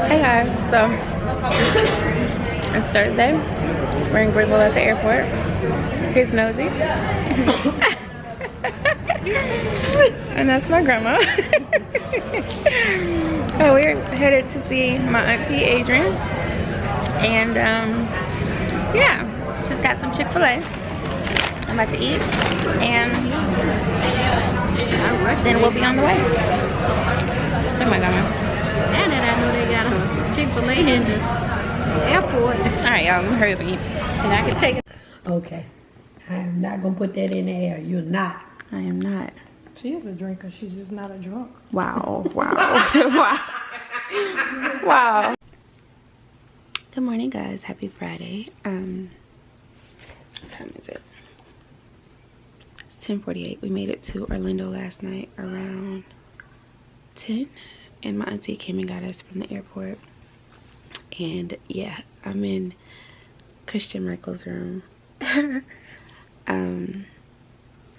Hey guys, so it's Thursday. We're in Greenville at the airport. Here's Nosy. And that's my grandma. So we're headed to see my auntie Adrian. And yeah, she's got some Chick-fil-A. I'm about to eat. And then we'll be on the way. Oh my god. And then I know they got a Chick-fil-A in the airport. Alright, y'all, I'm gonna hurry up and eat. And I can take it. Okay. I am not going to put that in the air. You're not. I am not. She is a drinker. She's just not a drunk. Wow. Wow. Wow. Wow. Good morning, guys. Happy Friday. What time is it? It's 10:48. We made it to Orlando last night around 10. And my auntie came and got us from the airport. And yeah, I'm in Christian Michael's room.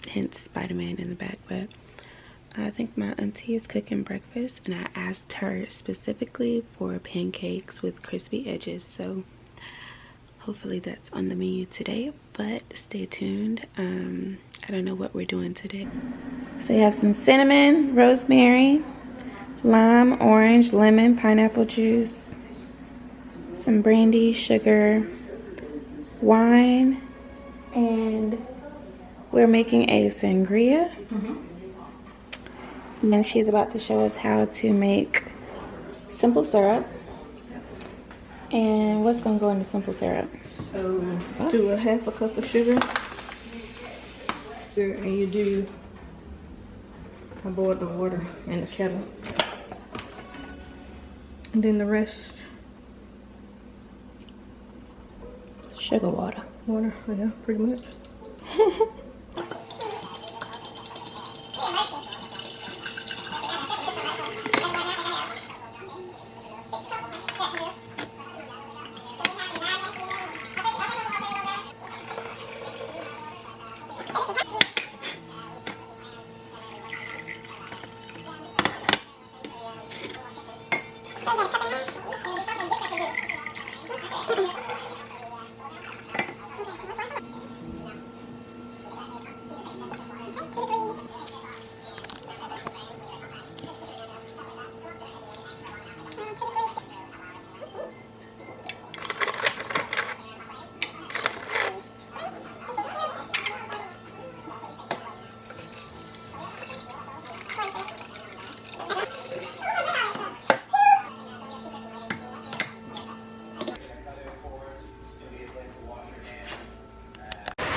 Hence Spider-Man in the back. But I think my auntie is cooking breakfast, and I asked her specifically for pancakes with crispy edges. So hopefully that's on the menu today, but stay tuned. I don't know what we're doing today. So you have some cinnamon, rosemary, lime, orange, lemon, pineapple juice, some brandy, sugar, wine, and we're making a sangria. And then she's about to show us how to make simple syrup. And what's gonna go into simple syrup? So do a half a cup of sugar. And you do, I boil the water in the kettle. And then the rest, Sugar water. water, yeah, pretty much.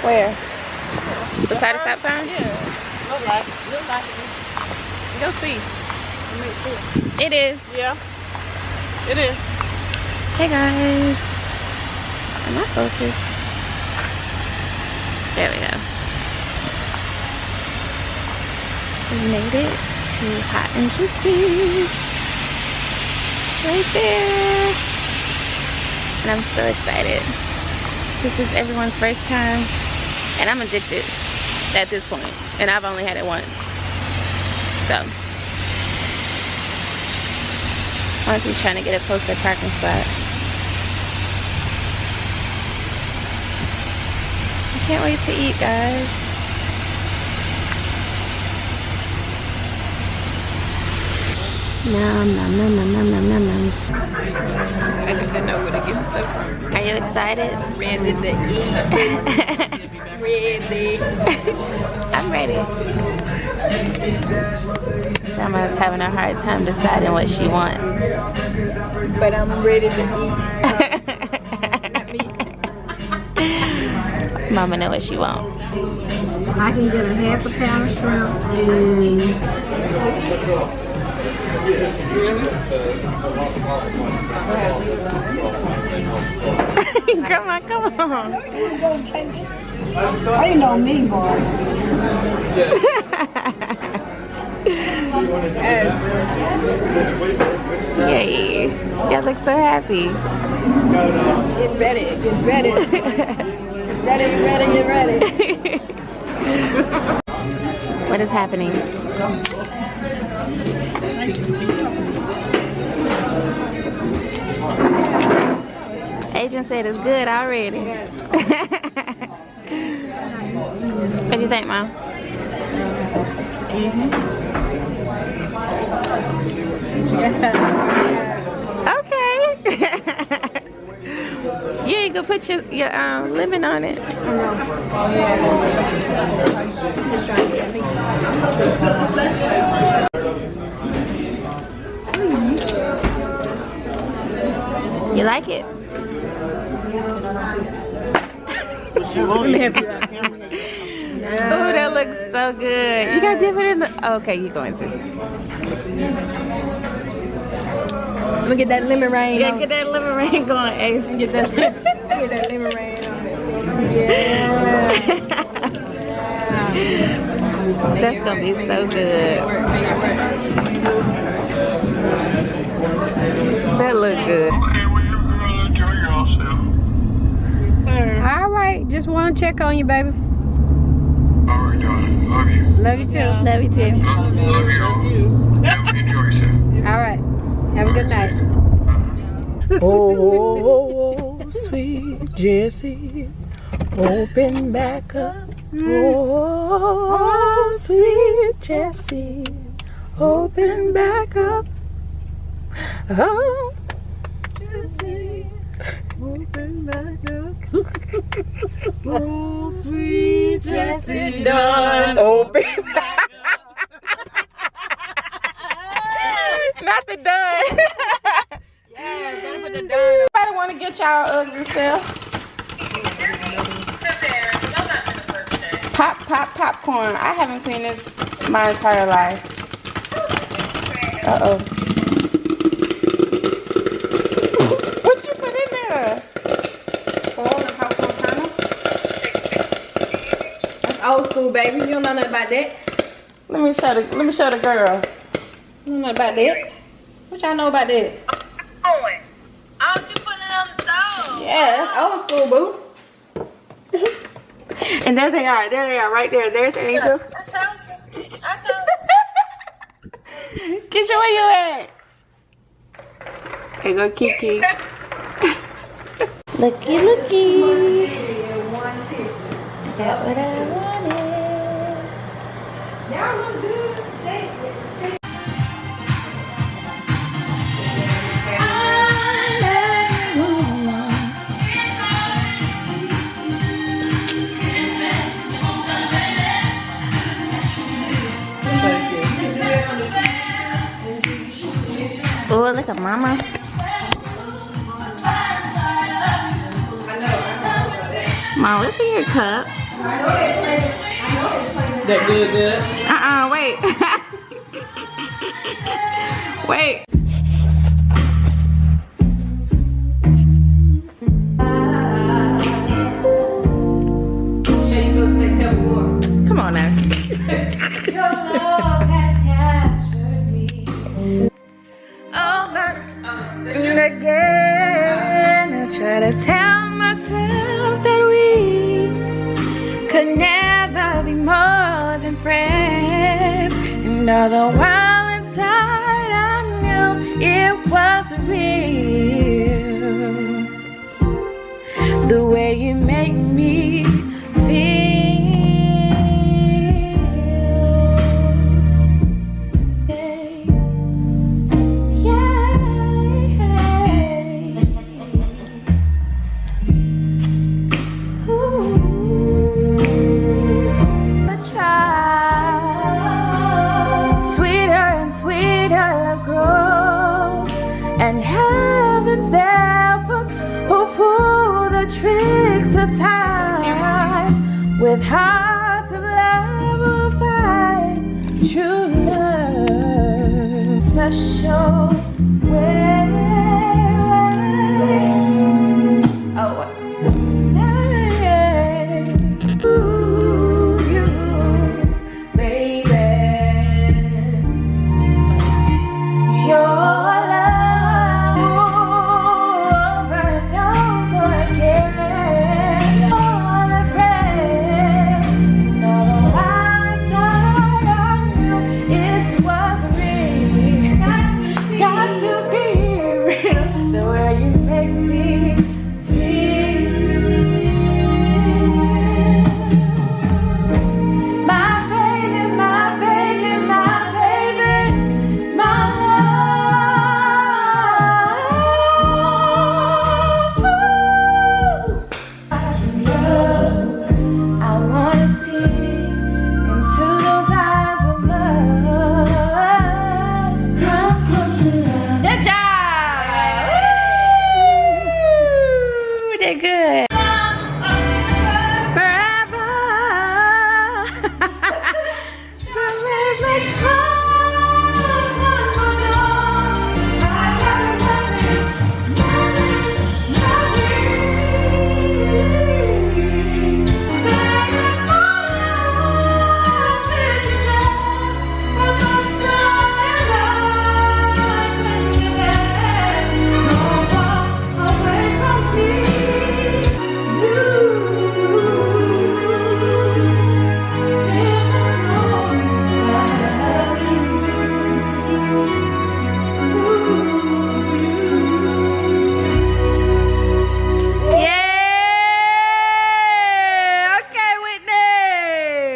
Where? Beside the stop sign? Yeah, look like it. Go see. It is. Yeah, it is. Hey guys. Am I focused? There we go. We made it to Hot and Juicy. Right there. And I'm so excited. This is everyone's first time. And I'm addicted at this point. And I've only had it once. So. Honestly, trying to get a closer parking spot. I can't wait to eat, guys. Nom nom nom nom nom nom nom nom. I just didn't know where to get stuff from. Are you excited? Ready to eat. Ready. I'm ready. Grandma's having a hard time deciding what she wants. But I'm ready to eat. Mama know what she wants. I can get a half a pound of shrimp Grandma, come on. Why you know me, boy? Yay. Y'all look so happy. Get ready, get ready. Get ready, get ready. What is happening? said it's good already. Yes. What do you think, Mom? Okay. You ain't gonna put your lemon on it. No. Just trying to get You like it? Let me help you out. Oh, that looks so good. You gotta dip it in the. Okay, you're going to. Let me get that lemon rain. Yeah, on. get that lemon rain going, Ace. Get that lemon rain on it. Yeah. That's gonna be so good. That look good. Okay, well, you're gonna enjoy yourself. Yes, sir. All right, just want to check on you, baby. All right, darling. Love you. Love you too. Love you too. Love you. Enjoy yourself. All right, have a good night. Oh, sweet Jessie, open back up. Oh, sweet Jessie, open back up. Oh, Jessie, open back up. Oh, sweet Jessie, done. Open back up. Not the done. Yeah, gotta put the done. Anybody want to get y'all ugly self? Popcorn. I haven't seen this my entire life. Uh-oh. What you put in there? Oil and popcorn kernels. That's old school, baby. You don't know nothing about that. Let me show the girl. You don't know about that. What y'all know about that? Oh, she putting it on the stove. Yeah, that's old school, boo. And there they are, right there. There's Angel. I told you. Kisha, where you at? There go Kiki. Looky. I got what I wanted. Y'all look good. Shake it. Oh, look at Mama. Mom, what's in your cup? That good? Wait. Wait. Come on now. Your love has captured me. Over and again, I try to tell myself that we could never be more than friends. And all the while inside, I knew it was real. The way you make me feel. And heaven's there for the tricks of time. With hearts of love will find true love. Special.